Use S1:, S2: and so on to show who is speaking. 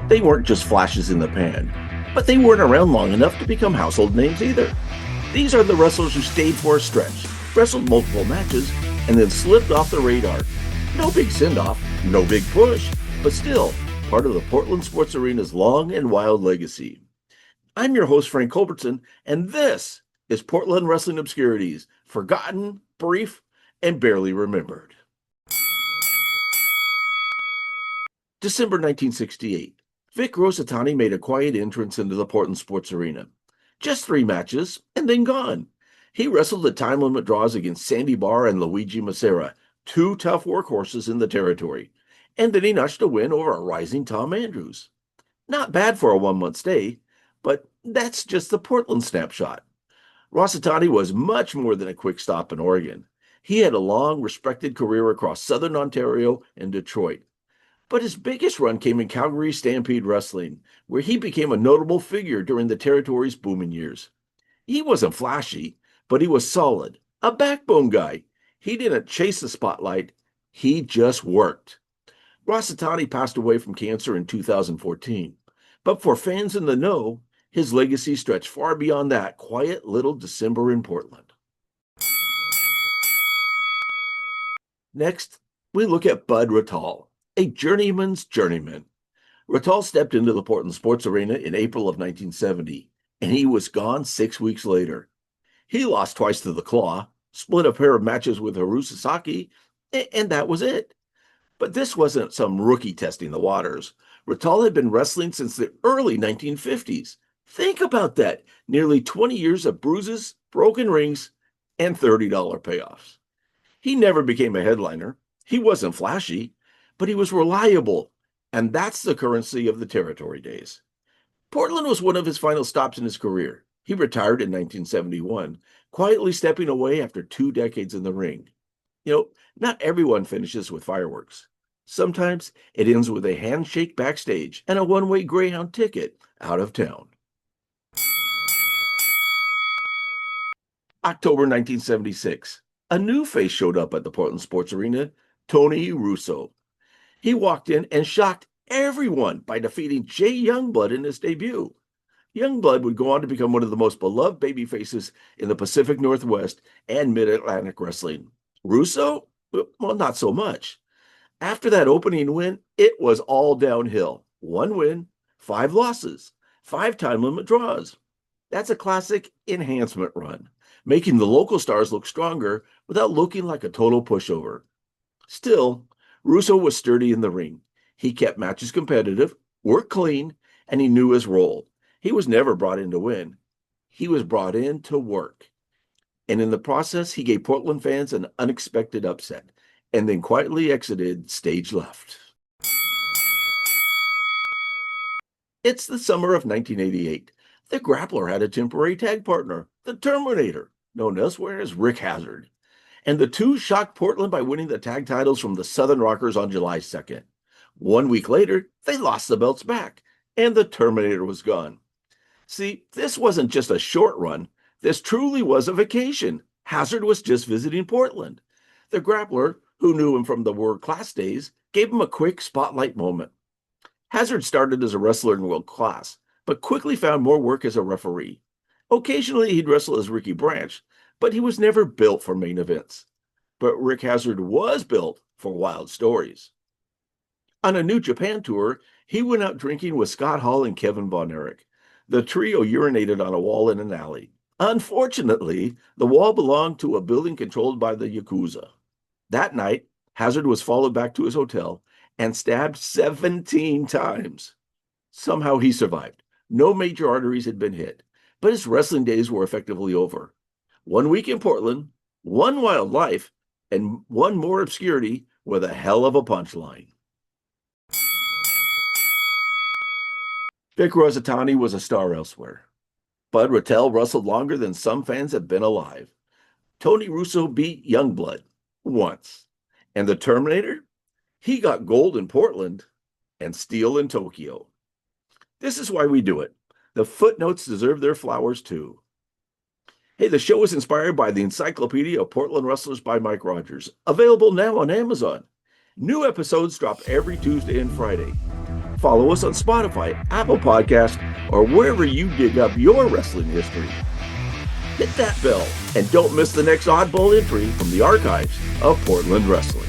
S1: They weren't just flashes in the pan, but they weren't around long enough to become household names either. These are the wrestlers who stayed for a stretch, wrestled multiple matches, and then slipped off the radar. No big send-off, no big push, but still part of the Portland Sports Arena's long and wild legacy. I'm your host, Frank Culbertson, and this is Portland Wrestling Obscurities, forgotten, brief, and barely remembered. December 1968. Vic Rosettani made a quiet entrance into the Portland Sports Arena. Just 3 matches, and then gone. He wrestled the time limit draws against Sandy Barr and Luigi Macera, 2 tough workhorses in the territory. And then he notched a win over a rising Tom Andrews. Not bad for a 1-month stay, but that's just the Portland snapshot. Rosettani was much more than a quick stop in Oregon. He had a long, respected career across Southern Ontario and Detroit. But his biggest run came in Calgary Stampede Wrestling, where he became a notable figure during the territory's booming years. He wasn't flashy, but he was solid, a backbone guy. He didn't chase the spotlight, he just worked. Rosettani passed away from cancer in 2014, but for fans in the know, his legacy stretched far beyond that quiet little December in Portland. Next, we look at Bud Rattal, a journeyman's journeyman. Rattal stepped into the Portland Sports Arena in April of 1970, and he was gone 6 weeks later. He lost twice to the Claw, split a pair of matches with Haru Sasaki, and that was it. But this wasn't some rookie testing the waters. Rattal had been wrestling since the early 1950s. Think about that. Nearly 20 years of bruises, broken rings, and $30 payoffs. He never became a headliner. He wasn't flashy, but he was reliable, and that's the currency of the territory days. Portland was one of his final stops in his career. He retired in 1971, quietly stepping away after 2 decades in the ring. Not everyone finishes with fireworks. Sometimes it ends with a handshake backstage and a one-way Greyhound ticket out of town. October 1976. A new face showed up at the Portland Sports Arena, Tony Russo. He walked in and shocked everyone by defeating Jay Youngblood in his debut. Youngblood would go on to become one of the most beloved babyfaces in the Pacific Northwest and Mid-Atlantic wrestling. Russo? Well, not so much. After that opening win, it was all downhill. 1 win, 5 losses, 5 time limit draws. That's a classic enhancement run, making the local stars look stronger without looking like a total pushover. Still, Russo was sturdy in the ring. He kept matches competitive, worked clean, and he knew his role. He was never brought in to win. He was brought in to work. And in the process, he gave Portland fans an unexpected upset, and then quietly exited stage left. It's the summer of 1988. The Grappler had a temporary tag partner, the Terminator, known elsewhere as Rick Hazzard. And the two shocked Portland by winning the tag titles from the Southern Rockers on July 2nd. 1 week later, they lost the belts back, and the Terminator was gone. See, this wasn't just a short run. This truly was a vacation. Hazzard was just visiting Portland. The Grappler, who knew him from the World Class days, gave him a quick spotlight moment. Hazzard started as a wrestler in World Class, but quickly found more work as a referee. Occasionally, he'd wrestle as Ricky Branch, but he was never built for main events. But Rick Hazzard was built for wild stories. On a New Japan tour, he went out drinking with Scott Hall and Kevin Von Erich. The trio urinated on a wall in an alley. Unfortunately, the wall belonged to a building controlled by the Yakuza. That night, Hazzard was followed back to his hotel and stabbed 17 times. Somehow he survived. No major arteries had been hit, but his wrestling days were effectively over. 1 week in Portland, 1 wild life, and 1 more obscurity with a hell of a punchline. Vic Rosettani was a star elsewhere. Bud Rattal wrestled longer than some fans have been alive. Tony Russo beat Youngblood once. And the Terminator? He got gold in Portland and steel in Tokyo. This is why we do it. The footnotes deserve their flowers too. Hey, the show is inspired by the Encyclopedia of Portland Wrestlers by Mike Rogers, available now on Amazon. New episodes drop every Tuesday and Friday. follow us on Spotify, Apple Podcast, or wherever you dig up your wrestling history. Hit that bell and don't miss the next oddball entry from the archives of Portland Wrestling.